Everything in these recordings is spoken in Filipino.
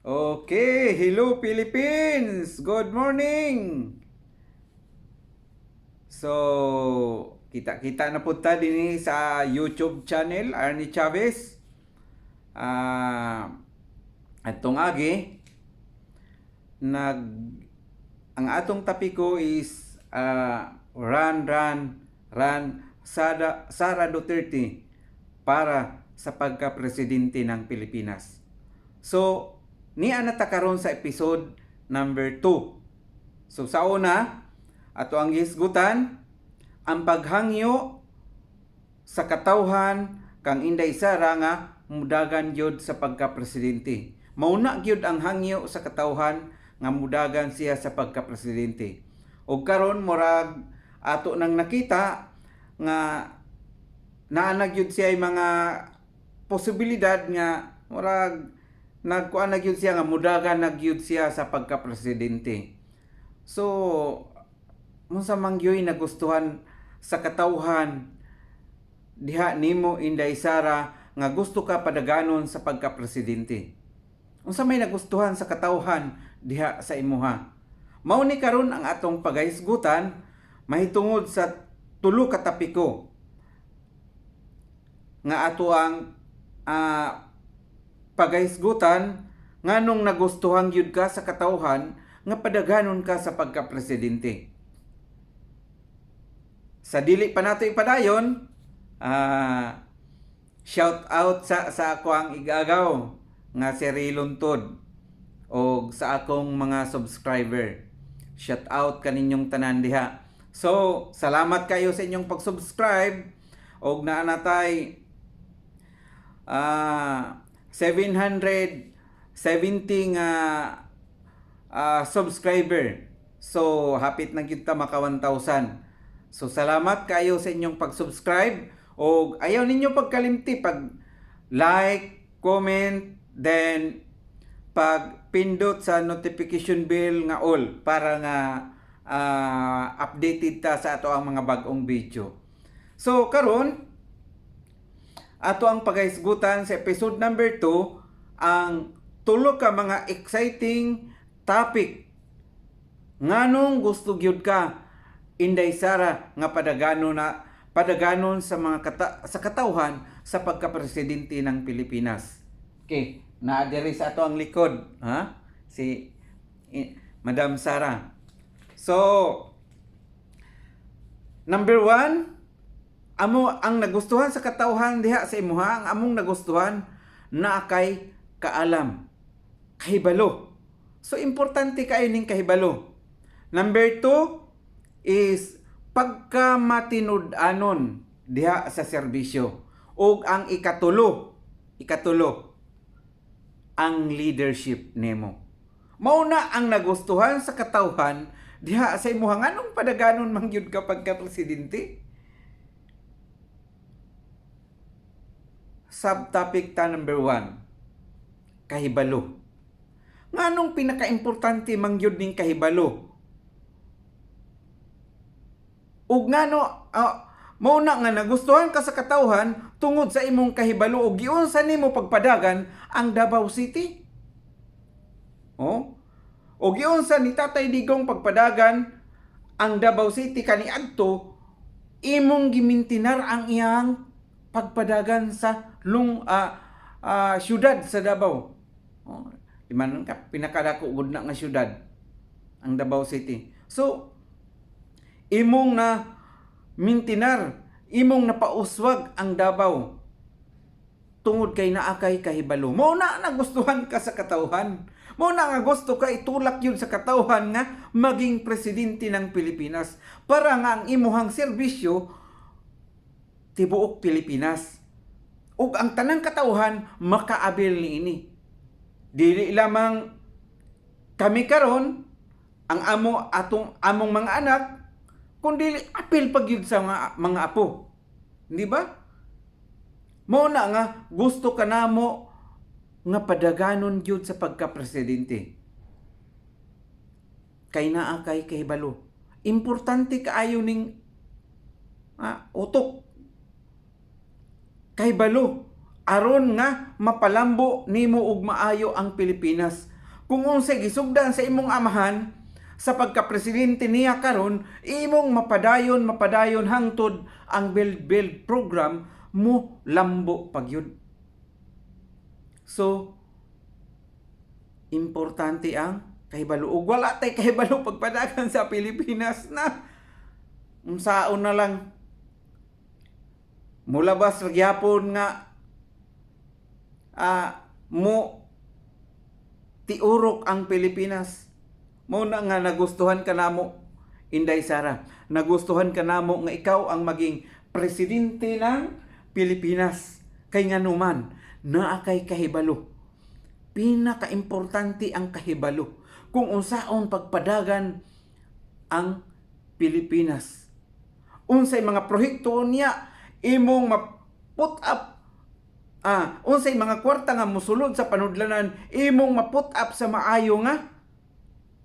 Okay, hello Philippines! Good morning! So, kita-kita na punta din sa YouTube channel, Arnie Chavez. Atong agi, nag ang atong tapiko is run Sara Duterte para sa pagka-presidente ng Pilipinas. So, niya na ta karon sa episode number 2. So sa una, ato ang hisgutan ang paghangyo sa katawhan kang Inday Sara nga mudagan gyud sa pagka-presidente. Mauna gyud ang hangyo sa katawhan nga mudagan siya sa pagka-presidente. Og karon murag ato nang nakita nga naanag gyud siya mga posibilidad nga murag nagkuan na gyud siya nga mudagan na gyud siya sa pagka-presidente. So, unsa man gyoy nagustuhan sa katawhan diha nimo Inday Sara nga gusto ka padaganon sa pagka-presidente? Unsa may nagustuhan sa katawhan diha sa imuha? Mao ni karon ang atong pagahisgutan mahitungod sa tulo ka tapiko nga ato ang pagahisgutan nganong nagustuhan gyud ka sa katawhan nga padaganon ka sa pagka-presidente. Sa dili pa nato ipadayon, shout out sa ako ang igagaw nga si Rilon Tod o sa akong mga subscriber. Shout out kaninyong tanan diha. So, salamat kayo sa inyong pag-subscribe og naa natay 770 nga subscriber. So, hapit na kita maka 1,000. So, salamat kayo sa inyong pag-subscribe. O ayaw ninyo pagkalimti pag like, comment, then pag pindot sa notification bell nga all para nga updated ta sa ato ang mga bag-ong video. So, karon ato ang pagahisgutan sa episode number 2 ang tulo ka mga exciting topic nganong gusto gyud ka Inday Sara nga padaganon sa mga sa katawhan sa pagka-presidente ng Pilipinas. Okay, naa diri sa ato ang likod, ha? Si Madam Sara. So, number 1, amo ang nagustuhan sa katawhan diha sa imuha, ang among nagustuhan na kay kaalam, kahibalo. So importante kayo ning kahibalo. Number 2 is pagkamatinud-anon diha sa serbisyo. Ug ang ikatulo ang leadership nemo. Mao na ang nagustuhan sa katawhan diha sa imuha nganong padaganon man gyud ka pagka-presidente. Subtopic ta number 1, kahibalo. Nganong pinaka-importante man gyud ning kahibalo? Ug ngano mao na nga nagustuhan ka sa katawhan tungod sa imong kahibalo ug giunsa nimo pagpadagan ang Davao City? O giunsa ni Tatay Digong pagpadagan ang Davao City kaniadto imong gimintinar ang iyang pagpadagan sa syudad sa Davao. Iman ka pinakadako gud na nga syudad ang Davao City. So imong na mintinar, imong napauswag ang Davao tungod kay naa kay kahibalo. Mao na nagustuhan ka sa katawhan. Mao na nga gusto ka itulak yun sa katawhan nga maging presidente ng Pilipinas para nga ang imuhang serbisyo tibuok Pilipinas. Ug ang tanang katawhan makaabil niini. Dili lamang kami karon ang among mga anak kundi apil pag yun sa mga apo. Di ba? Mao na nga gusto ka namo nga padaganon yun sa pagka-presidente. Kay naa kay kahibalo. Importante kaayo ning utok. Kahibalo aron nga mapalambo nimo og maayo ang Pilipinas Kung unsay gisugdan sa imong amahan sa pagka-presidente niya karon, imong mapadayon hangtod ang build program mo lambo pagyud. So importante ang kahibalo. Ug wala tay kahibalo pagpadagan sa Pilipinas na unsaon na lang mulabas gyapon nga mo tiurok ang Pilipinas. Mo na nga nagustuhan ka namo, Inday Sara. Nagustuhan ka namo nga ikaw ang maging presidente ng Pilipinas. Kay nganuman naa kay kahibalo. Pinaka-importante ang kahibalo kung unsaon pagpadagan ang Pilipinas. Unsay mga proyekto niya imong ma-put up, unsay mga kwarta nga mosulod sa panudlanan imong ma-put up sa maayo nga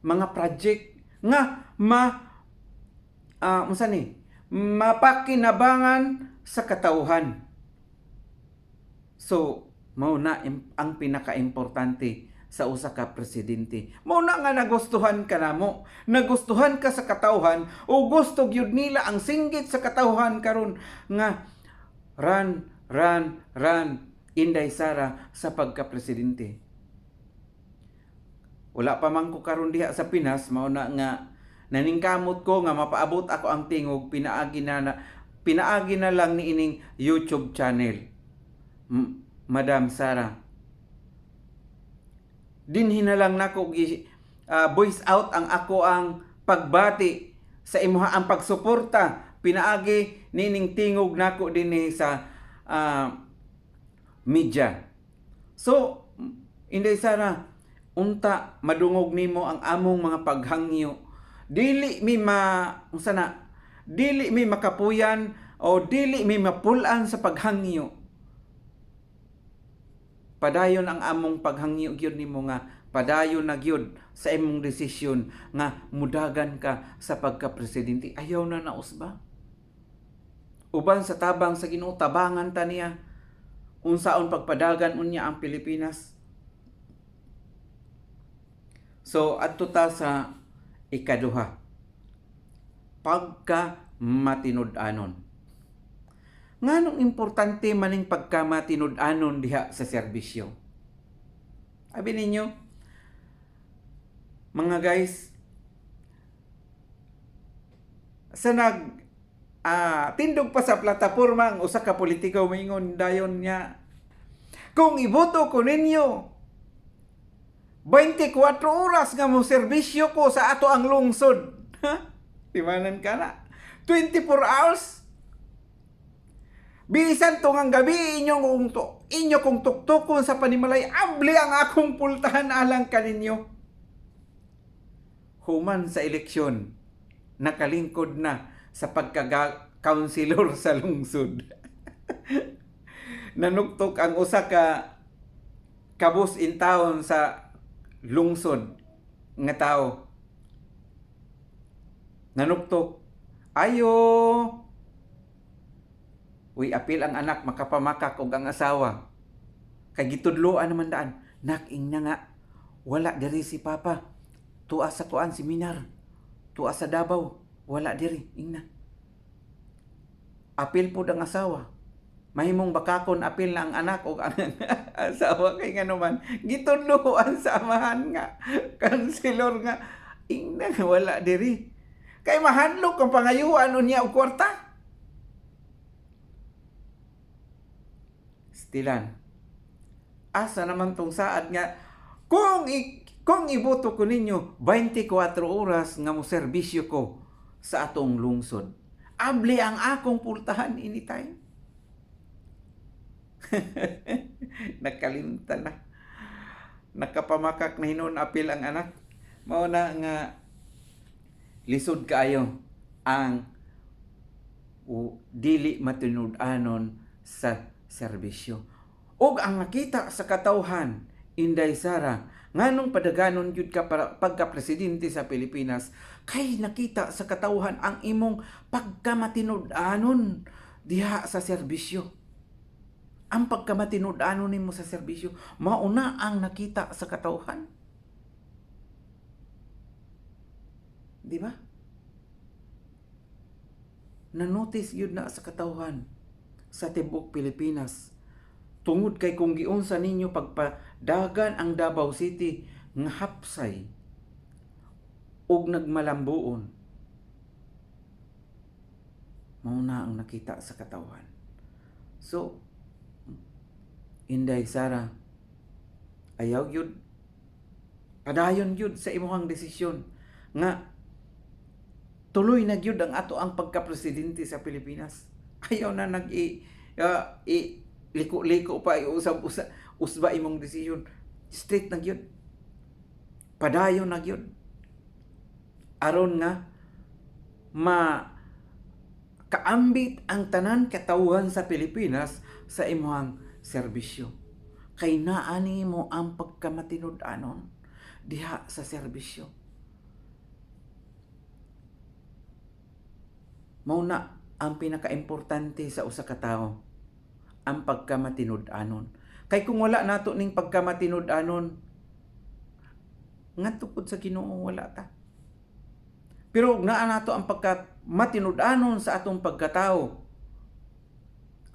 mga project nga mapakinabangan sa katawhan. So mao na ang pinaka-importante sa usa ka presidente. Mao na nga nagustuhan ka namo, nagustuhan ka sa katawhan o gusto gyud nila ang singgit sa katawhan karon nga run Inday Sara sa pagka-presidente. Wala pa man ko karon diha sa Pinas, mao na nga naningkamot ko nga mapaabot ako ang tingog, pinaagi na lang ni ining YouTube channel. Madam Sara. Dinhin na lang nako voice out ang ako ang pagbati sa imuha ang pagsuporta, pinaagi nining tingog nako dinhi sa media. So Inday Sara, unta madungog nimo ang among mga paghangyo. Dili mi makapuyan o dili mi mapulan sa paghangyo. Padayon ang among paghangyo gyud nimo nga padayon na gyud sa imong desisyon nga mudagan ka sa pagka-presidente. Ayaw na naos ba? Uban sa tabang sa Ginoo, tabangan ta niya unsaon pagpadagan unya ang Pilipinas. So adto ta sa ikaduha, pagka matinud-anon. Nganong importante maning pagka matinud-anon diha sa serbisyo? Abi ninyo, mga guys, sa tindog pa sa plataporma ang usa ka politiko moingon dayon niya, kung iboto ko ninyo 24 oras nga mo serbisyo ko sa ato ang lungsod. Timanan ka na. 24 hours? Bisan tungang gabi inyo kong tuktukon sa panimalay, abli ang akong pultahan alang kaninyo. Human sa eleksyon, nakalingkod na sa pagka-counselor sa lungsod. Nanuktok ang usa ka kabus in town sa lungsod nga tao. Nanuktok, ayo, uy, apil ang anak, makapamakak og ang asawa. Kay gitudloan naman daan, naking na nga, wala diri si Papa. Tuwa sa kuan, seminar. Tuwa sa Davao, wala diri, ingna. Apil po ang asawa. Mahimong bakakon apil na ang anak o ang asawa kay nga naman gitudloan sa amahan nga kanselor nga ingna wala diri kay mahadlok ang pangayuan unya og kwarta. Stilan, asa naman tong saad nga kung iboto ko ninyo 24 oras nga mo serbisyo ko sa atong lungsod, abli ang akong pultahan anytime. Nakalimtan na, nakapamakak na hinon apil ang anak. Mao na nga lisod kaayo ang dili matinud-anon sa serbisyo. Og ang nakita sa katawhan, Inday Sara, nganong padaganon gyud ka pagka-presidente sa Pilipinas, kay nakita sa katawhan ang imong pagkamatinud-anon diha sa serbisyo. Ang pagkamatinud-anon nimo sa serbisyo, mauna ang nakita sa katawhan. Di ba? Na-notice yun na sa katawhan sa tibok Pilipinas. Tungod kay kung giunsa ninyo pagpadagan ang Davao City nga hapsay ug nagmalambuon, mao na ang nakita sa katawhan. So, Inday Sara, ayaw yun, padayon yun sa imuhang desisyon nga tuloy na gyud ang ato ang pagka-presidente sa Pilipinas. Ayaw na liko-liko pa usba imong desisyon. Straight na gyud. Padayon na gyud. Aron nga kaambit ang tanan katawhan sa Pilipinas sa imuhang serbisyo. Kay naani mo ang pagkamatinud-anon diha sa serbisyo. Mao na ang pinaka-importante sa usa ka tawo, ang pagkamatinud-anon. Kay kung wala nato ning pagkamatinud-anon, ngadto pud sa Ginoo wala ta. Pero ug naa nato ang pagkamatinud-anon sa atong pagkatawo,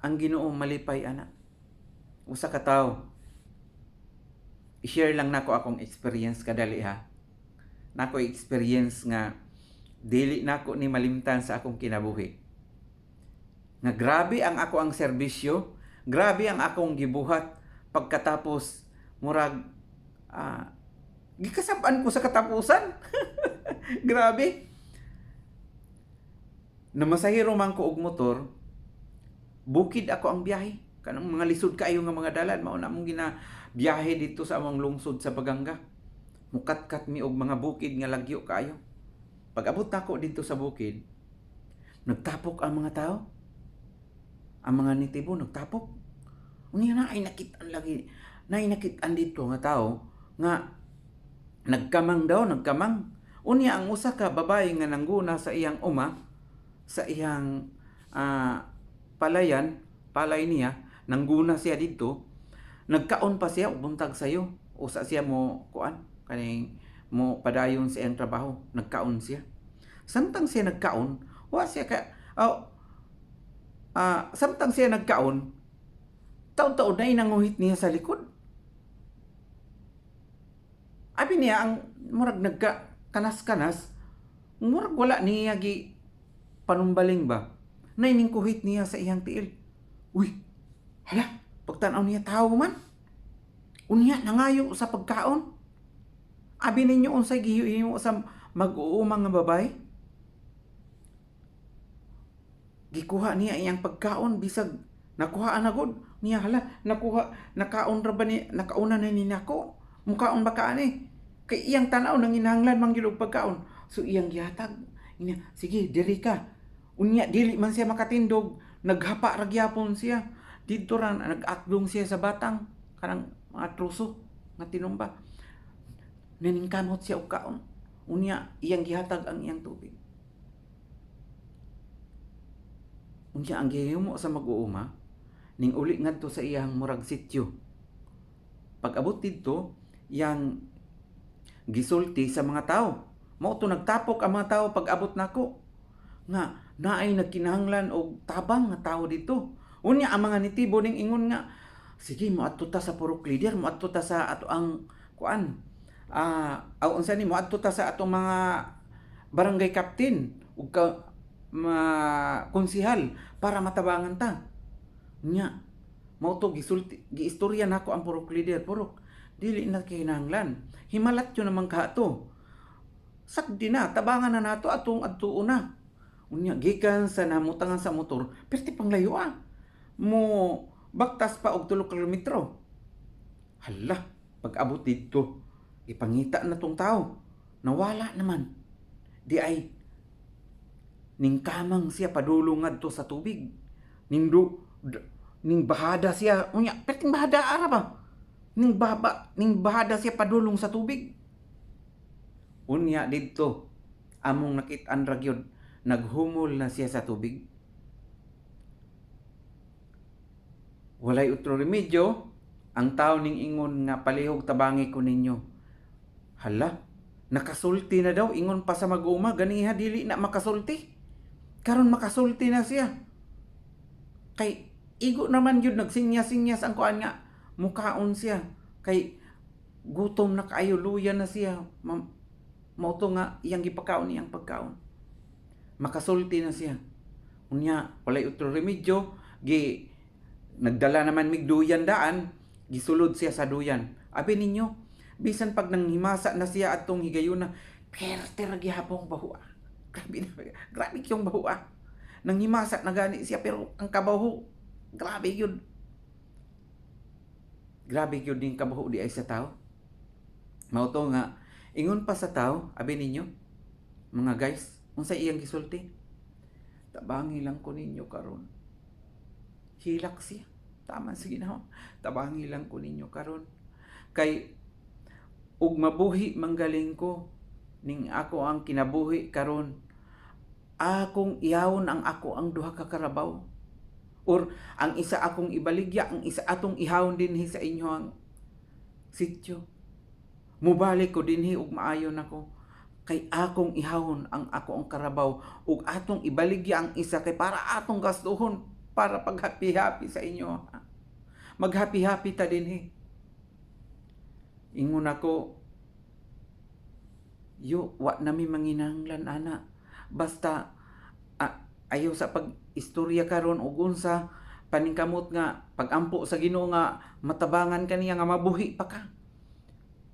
ang Ginoo malipay ana. Usa ka tawo, i-share lang nako akong experience kadali ha. Nako experience nga dili nako ni malimtan sa akong kinabuhi. Nga grabe ang ako ang serbisyo, grabe ang akong gibuhat pagkatapos murag gikasab-an ko sa katapusan. Grabe. Namasahiro man ko og motor, bukid ako ang biyahe. Kanang mga lisod kaayo nga mga dalan, mao na mong ginabiyahe dito sa among lungsod sa Baganga. Mukat-kat mi og mga bukid nga lagyo kaayo. Pag abot nako dito sa bukid, nagtapok ang mga tao. Ang mga nitibo nagtapok. Unya na ay nakitaan lagi. Nakitaan dito nga tao nga nagkamang. Unya ang usa ka babae nga nangguna sa iyang uma, sa iyang palay niya, nangguna siya dito. Nagkaon pa siya ug buntag sayo. Usa siya mo kaning mo padayon sa iyang trabaho, nagkaon siya. Samtang siya nagkaon, samtang siya nagkaon, taon-taon na inanguhit niya sa likod. Abi niya ang murag nagka-kanas-kanas, murag wala niya gi panumbaling ba. Nainingkuhit niya sa iyang tiil. Uy, hala, pagtanaw niya tao man. Unya nangayo sa pagkaon. Abi ninyo unsay gihimo sa mag-uumang nga babae? Gikuha niya iyang pagkaon bisag nakuha na gud niya, hala nakaon ra ba ni, nakauna na ni nako, mukaon ba ka ani? Kay iyang tanaw nang inahanglan man gyud og pagkaon. So iyang gihatag niya, sige diri ka. Unya dili man siya makatindog, naghapa ra gyapon siya. Didto ra nag-akdong siya sa batang kanang mga truso nga tinumba. Naningkamot siya og kaon. Unya iyang gihatag ang iyang tubig. Unya ang gihimo sa mag-uuma ning uli ngadto sa iyang murag sityo. Pag abot didto, iyang gisulti sa mga tao. Mao to nagtapok ang mga tao pag abot nako. Nga naay nagkinahanglan og tabang nga tao dito. Unya ang mga nitibo ning ingon nga, sige moadto ta sa purok leader, moadto ta sa ato ang unsa ni moadto ta sa atong mga barangay captain ug konsehal para matabangan ta. Nya mao to giistorya nako ang purok leader, purok dili na kinahanglan. Himalat yo naman kato. Sakdi na tabangan na nato atong adtuon na. Unya gikan sa namutangan sa motor, perti panglayo mo baktas pa og 3 kilometro. Hala, pag abot dito, ipangita na tong tao. Nawala naman. Di ay ningkamang siya padulong ngadto sa tubig. Ning bahada siya. Unya, perting bahada ara ba? Ning bahada siya padulong sa tubig. Unya dito, among nakit-an ra gyud, naghumol na siya sa tubig. Walay utro remedyo, ang tao ning ingon nga palihog tabangi ko ninyo. Hala, Nakasulti na daw, ingon pa sa mag-uma, ganiha dili na makasulti. Karon makasulti na siya. Kay igo naman yun, nagsinyas-sinyas ang kuan nga, mukaon siya. Kay gutom na kaayo, luya na siya. Mauto nga, iyang gipakaon iyang pagkaon. Makasulti na siya. Unya, walay utro remedyo, nagdala naman migduyan daan, gisulod siya sa duyan. Abi ninyo, bisan pag nanghimasa na siya atong higayuna, perte ra gihapon bahua. Grabe yung bahua. Nanghimasa na gani siya, pero ang kabaho, grabe yun. Grabe yun din kabaho di ay sa tao. Mauto nga, ingon pa sa tao, abi ninyo, mga guys, unsa iyang gisulti? Tabangi lang ko ninyo karon. Hilak siya. Tama, sige na. Tabangi lang ko ninyo karon. Kay ug mabuhi manggaling ko ning ako ang kinabuhi karon. Akong ihawon ang ako ang duha ka karabaw. Or ang isa akong ibaligya, ang isa atong ihawon dinhi sa inyo ang sityo. Mubalik ko dinhi ug maayon ako. Kay akong ihawon ang ako ang karabaw ug atong ibaligya ang isa kay para atong gastuhon para paghapi-happy sa inyo. Maghapi-happy ta dinhi. Ingon ako, wa nami manginahanglan ana. Basta ayo sa pag-istorya karon ug unsa paningkamot nga pagampo sa Ginoo nga matabangan kaniya nga mabuhi pa ka.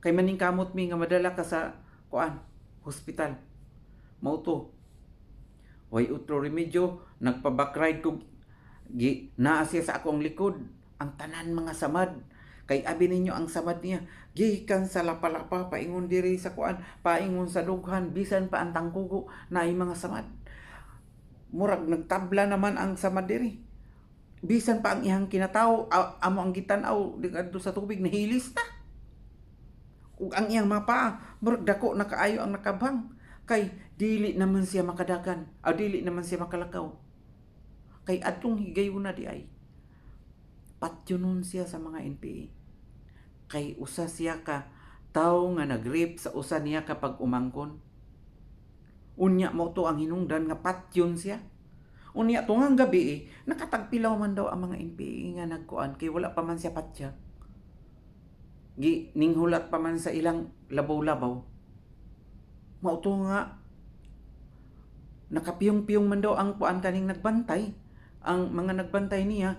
Kay maningkamot mi nga madala ka sa hospital. Mauto. Way utro remedyo, nagpa-backride ko naa siya sa akong likod. Ang tanan mga samad. Kay abi ninyo ang samad niya. Gikan sa lapalapa, paingon diri sa paingon sa dughan, bisan pa ang tangkugo na ay mga samad. Murag nagtabla naman ang samad diri. Bisan pa ang ihang kinataw, amo ang gitanaw dito sa tubig, nahilis ta. Ug ang iyang mga paa, murag dako na kaayo ang nakabang. Kay dili naman siya makadagan, dili naman siya makalakaw. Kay atong higayuna di ay patyonon siya sa mga NPA. Kay usa siya ka tawo nga nag-rape sa usa niya kapag umangkon. Unya mo to ang hinungdan nga patyon siya. Unya tungang gabi nakatagpilaw man daw ang mga NPA nga nagkuan kay wala pa man siya patya. Ninghulat pa man sa ilang labaw-labaw. Mauto nga nakapiyong-piyong man daw ang kuan kaning nagbantay. Ang mga nagbantay niya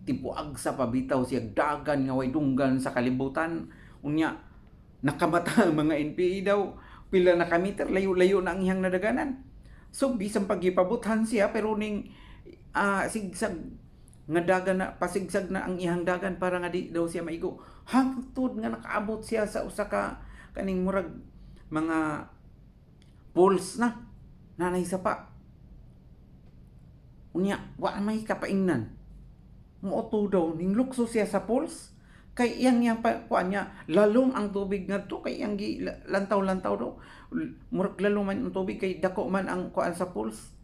tibuag sa pabitaw siya dagan nga way dunggan sa kalibutan. Unya nakamata ang mga NPA daw pila na kameter layo-layo na ang iyang nadaganan. So bisan pagipabuthan siya pero ning sigsag nga dagan na pasigsag na ang iyang dagan para nga di daw siya maigo. Hangtod nga nakaabot siya sa usa ka kaning murag mga pools na nanay sa pa. Unya wa may kapaingnan. Muuto daw ning lukso siya sa pools. Kay iyang kuan niya lalom ang tubig ngadto kay iyang lantaw-lantaw daw. Murag lalom man ang tubig kay dako man ang kuan sa pools.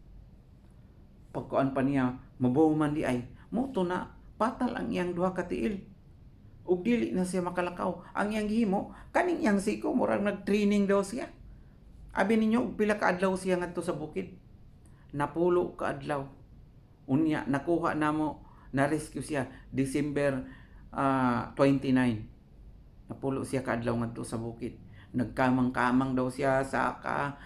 Pagkuan pa niya mabaw man di ay muto na patal ang iyang duha ka tiil. Ug dili na siya makalakaw. Ang iyang gihimo kaning iyang siko murag nag-training daw siya. Abi ninyo pila ka adlaw siya ngadto sa bukid. Napulo ka adlaw. Unya nakuha namo na rescue siya December 29. Napulo siya ka adlaw ngadto sa bukid. Nagkamang-kamang daw siya saka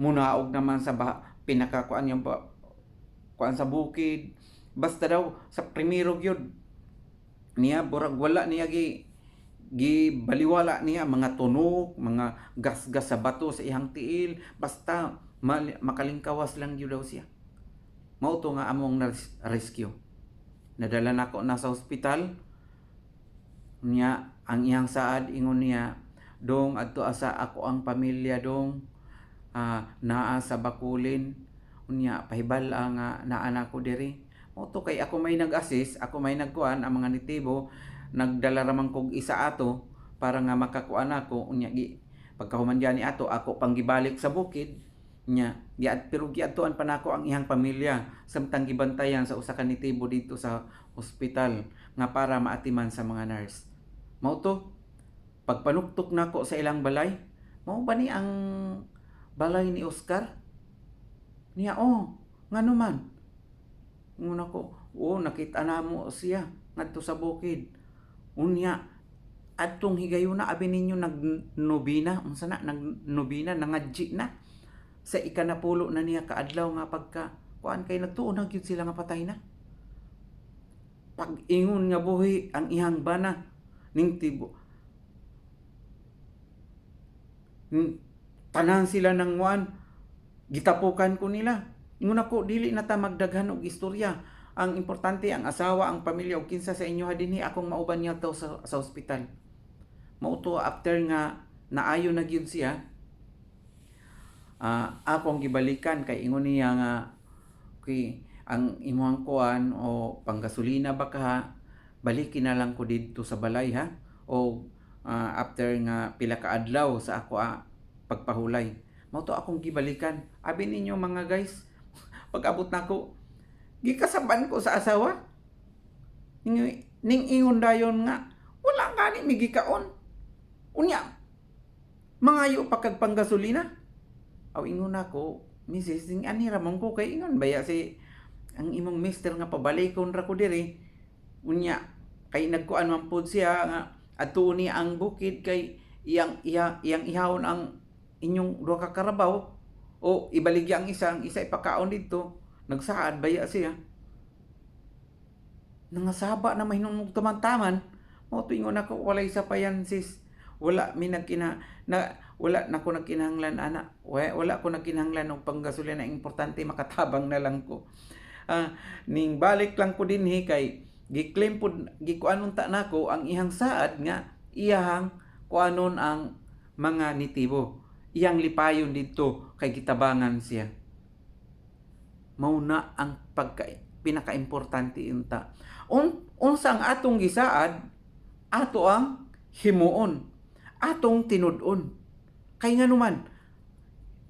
munaog naman sa pinakakuan yung kuan sa bukid. Basta daw sa primero gyud niya burag wala niya baliwala niya mga tunog, mga gas-gas sa bato sa ihang tiil, basta makalingkawas lang gyud daw siya. Mao to nga among rescue. Nadala nako na sa ospital. Niya ang iyang saad ingon niya, dong adto asa ako ang pamilya dong naa sa Bakulin. Unya pahibal nga naa nako diri. Moto kay ako may nag-assist, ako may nagkuan ang mga nitibo, nagdala ramang kog isa ato para nga makakuan ako. Unya pagkahuman diyan ni ato ako panggibalik sa bukid nya pero giadtuan pa nako ang iyang pamilya samtang gibantayan sa usa ka nitibo dito sa ospital nga para maatiman sa mga nurse. Mao to pagpanuktok nako sa ilang balay, mao ba ni ang balay ni Oscar? Niya, ngano man? Nguna ko, nakita namo siya ngadto sa bukid. Unya, adtong higayuna abi ninyo nagnobina, unsa na nagnobina, nangadji na. Sa ikanapulo na niya kaadlaw nga pagka kuan kay nagtuon na gyud sila nga patay na. Pag-ingon nga buhi ang ihang bana ning tibo. Tanan sila nang gitapukan ko nila. Ingon ako, dili na ta magdaghan og istorya. Ang importante ang asawa, ang pamilya ug kinsa sa inyo dinhi akong mauban niya to sa ospital. Mauto after nga naayo na gyud siya. Akong gibalikan kay ingon niya nga ang imong kuan o panggasolina ba ka, balikin na lang ko dito sa balay ha. O after nga pila ka adlaw sa ako pagpahulay. Mauto akong gibalikan. Abi ninyo mga guys, pag-abot nako, gikasaban ko sa asawa. Ning ingon dayon nga, wala gani migikaon. Unya, mangayo pa kag panggasolina. Aw ingon nako, Mrs. ning ani ra man ko kay ingon baya si ang imong mister nga pabalikon ra ko diri. Unya, kay nagkuan man pud siya nga adto ni ang bukid kay iyang ihawon ang inyong duha ka karabaw o ibaligya ang isa ipakaon dito. Nagsaad baya siya. Nangasaba na mahinon taman-taman. Mo tuingon ako, walay sa payan sis. Wala ko nagkinahanglan ana. Wala ko nagkinahanglan og panggasolina, importante makatabang na lang ko. Ning balik lang ko dinhi kay giklaim pud gikuanon ta nako ang ihang saad nga iyang kuanon ang mga nitibo. Iyang lipayon dito kay gitabangan siya. Mauna ang pinaka-importante unta. Unsa ang atong gisaad, ato ang himuon, atong tinud-on. Kay ngano man,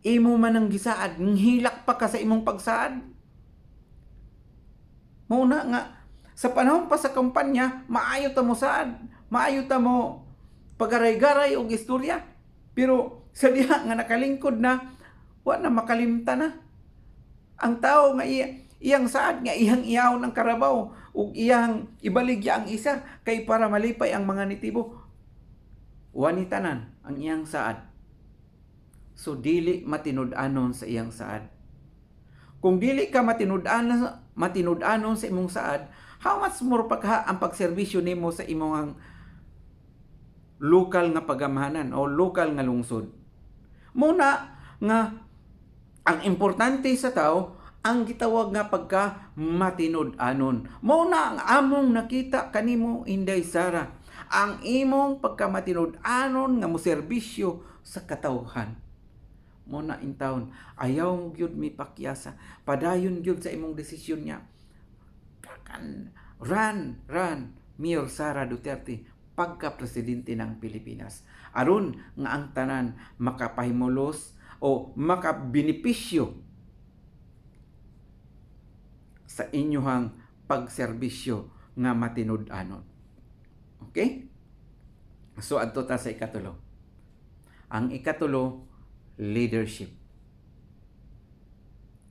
imo man ang gisaad, hilak pa ka sa imong pagsaad. Mauna nga, sa panahon pa sa kampanya, maayo ta mo saad, maayo ta mo pagaray-garay og istorya. Pero sa diha nga nakalingkod na, wa na makalimta na. Ang tao nga iyang saad nga iyang iyaw ng karabaw ug iyang ibaligya ang isa kay para malipay ang mga nitibo. Wanitanan ang iyang saad. So dili matinud-anon sa iyang saad. Kung dili ka matinud-anon sa imong saad, how much more pa ang pagserbisyo nimo sa imong lokal nga pagamahanan o lokal nga lungsod. Muna nga ang importante sa tao ang gitawag nga pagka matinud-anon. Muna ang among nakita kanimo Inday Sara, ang imong pagka matinud-anon nga moserbisyo sa katawhan. Muna in taon, ayaw mo gyud mi pakyasa, padayon gyud sa imong desisyon niya. Run, Mayor Sara Duterte, pagka-presidente ng Pilipinas. Aron nga ang tanan makapahimulos o makabenepisyo sa inyong pagserbisyo nga matinud-anon. Okay? So adto ta sa ikatulo. Ang ikatulo, leadership.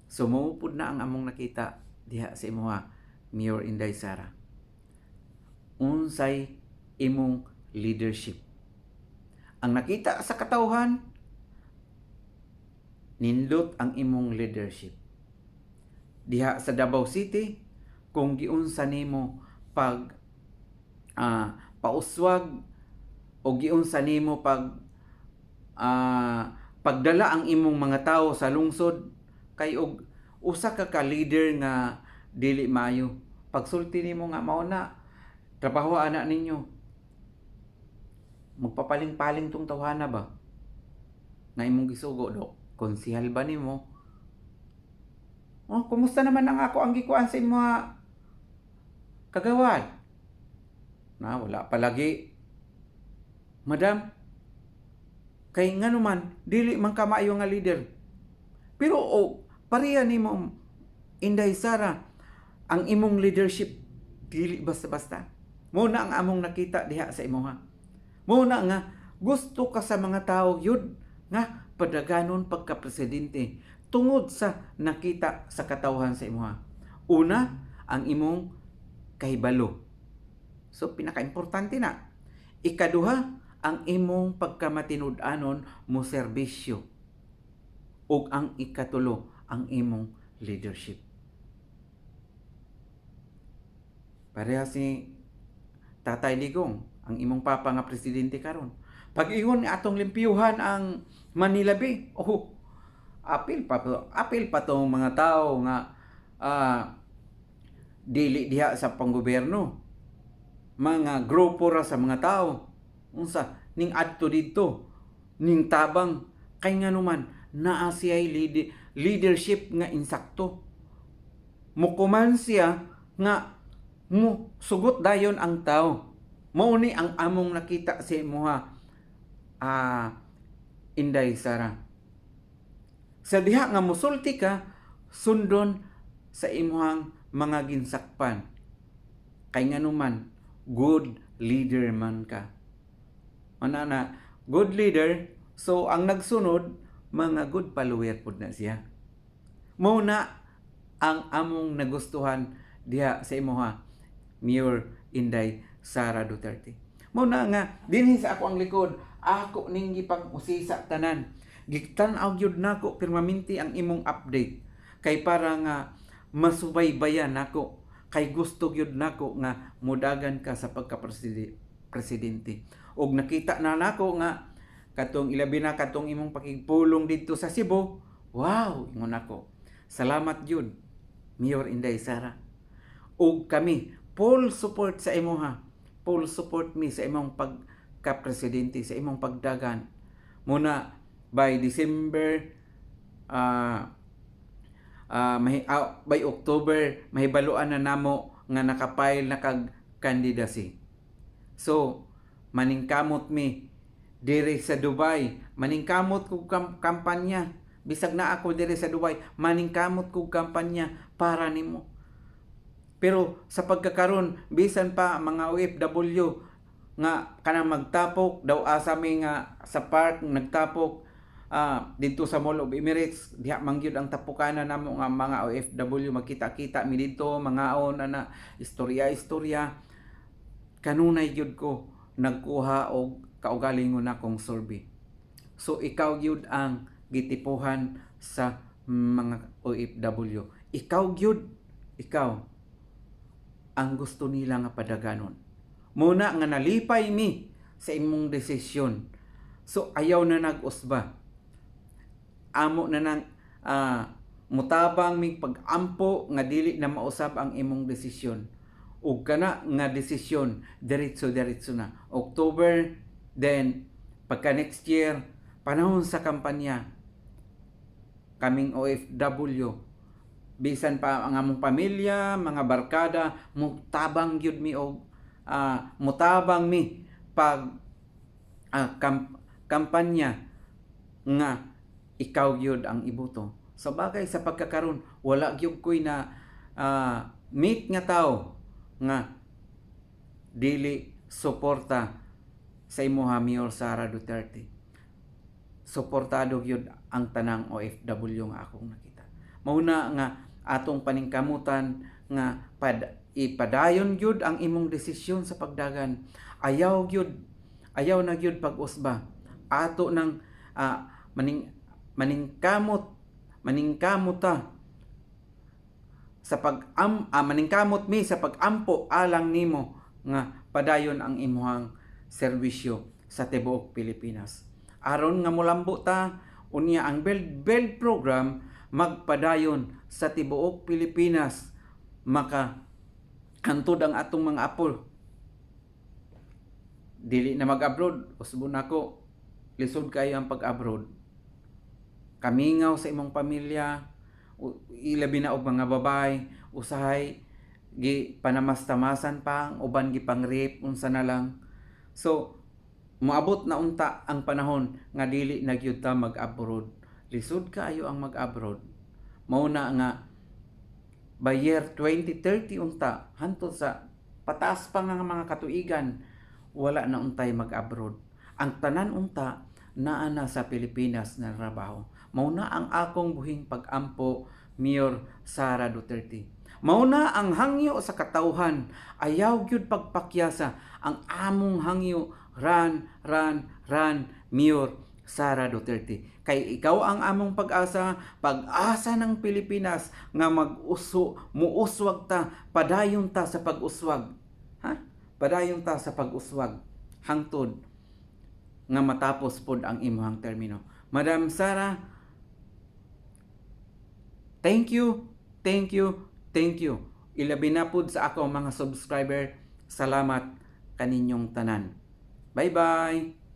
So maupod na ang among nakita diha sa imuha, Mayor Inday Sara. Unsay imong leadership? Ang nakita sa katawhan, nindot ang imong leadership. Diha sa Davao City, kung giunsa nimo pauswag o giunsa nimo pagdala ang imong mga tao sa lungsod, kay og usa ka leader nga dili maayo. Pagsulti nimo nga mao na trabaho ana ninyo, magpapaling-paling tong tawhana ba nga imong gisugo do? Konsihal ba nimo? Kumusta naman ang ako ang gikuan sa mga kagawad? Wala palagi. Madam, kay ngano man, dili man ka maayo nga leader. Pero pareha nimo Inday Sara, ang imong leadership dili basta-basta. Muna ang among nakita diha sa imuha. Muna nga Gusto ka sa mga tao yun nga padaganon pagka presidente tungod sa nakita sa katawhan sa imuha. Una, ang imong kahibalo. So pinaka-importante na. Ikaduha, ang imong pagkamatinud-anon mo serbisyo. Ug ang ikatulo, ang imong leadership. Pareha si Tatay Digong, ang imong papa nga presidente karon. Pag ingon atong limpyuhan ang Manila Bay, apil pa tong mga tao nga dili diha sa panggobyerno. Mga grupo ra sa mga tao. Unsa ning adto didto, ning tabang kay nganuman naa siya'y leadership nga insakto. Mukuman siya nga mo sugot dayon ang tao. Mao ni ang among nakita sa imuha Inday Sara. Sa diha nga musulti ka, sundon sa imuhang mga ginsakpan. Kay nganuman, good leader man ka. Manana, good leader, so ang nagsunod, mga good follower pud na siya. Mao na ang among nagustuhan diha sa imuha, Mayor Inday Sara Duterte. Mao na nga dinhi sa ako ang likod, ako ning gipag-usisa tanan. Gitanaw gyud nako permanente ang imong update kay para nga masubaybayan nako, kay gusto gyud nako nga mudagan ka sa pagka-presidente. Og nakita na nako nga katong ilabi na katong imong pakigpulong didto sa Cebu. Wow, ingon nako. Salamat gyud Mayor Inday Sara. Og kami full support sa imuha. Full support mi sa imong pagka-presidente, sa imong pagdagan. Muna by December by October mahibaluan na namo nga nakapile na kag candidacy. So maningkamot mi diri sa Dubai, maningkamot kog kampanya. Bisag na ako diri sa Dubai, maningkamot kog kampanya para nimo. Pero sa pagkakaron, bisan pa mga OFW nga kanang magtapok daw asa mi nga sa park nagtapok dito sa Mall of Emirates, diha mangyud ang tapukanan namo nga mga OFW, magkita-kita mi dito, mangaon ana istorya kanunay gyud ko nagkuha og kaugalingon akong survey. So ikaw gyud ang gitipuhan sa mga OFW. Ikaw ang gusto nila nga padaganon. Muna nga nalipay mi sa imong desisyon. So ayaw na nag-usba. Amo na nang mutabang mi pag-ampo nga dili na mausab ang imong desisyon. Ug kana nga desisyon diretso na. October, then pagka next year, panahon sa kampanya, kaming OFW, bisan pa ang among pamilya, mga barkada, mutabang gyud mi og mutabang mi pag kampanya nga ikaw gyud ang iboto. Sa bagay sa pagkakaron, wala gyud koy na meet nga tao nga dili suporta sa imuha Mayor Sara Duterte. Suportado gyud ang tanang OFW nga akong nakita. Mauna nga atong paningkamutan nga ipadayon gyud ang imong desisyon sa pagdagan. Ayaw na gyud pag-usba. Ato nang maningkamot sa maningkamot mi sa pag-ampo alang nimo nga padayon ang imuhang serbisyo sa tibuok Pilipinas. Aron nga molambo ta unya ang Build program magpadayon sa tibuok Pilipinas, maka hantod ang atong mga apo dili na mag-abroad. Usbon nako, lisod kayo ang pag-abroad. Kamingaw sa imong pamilya, ilabi na og mga babay, usahay gi panamastamasan pa, uban gi pang-rape unsa na lang. So moabot na unta ang panahon nga dili na gyud ta mag-abroad. Lisod kaayo ang mag-abroad. Mao na nga by year 2030 unta hantod sa pataas pa nga mga katuigan, wala na untay mag-abroad. Ang tanan unta naa na sa Pilipinas na trabaho. Mao na ang akong buhing pag-ampo, Mayor Sara Duterte. Mao na ang hangyo sa katawhan, ayaw gyud pagpakyasa ang among hangyo, run, Mayor Sara Duterte. Kay ikaw ang among pag-asa, pag-asa ng Pilipinas nga muuswag ta, padayon ta sa pag-uswag. Ha? Padayon ta sa pag-uswag hangtod nga matapos pod ang imong termino. Madam Sara, thank you, thank you, thank you. Ilabi na pod sa ako mga subscriber. Salamat kaninyong tanan. Bye-bye.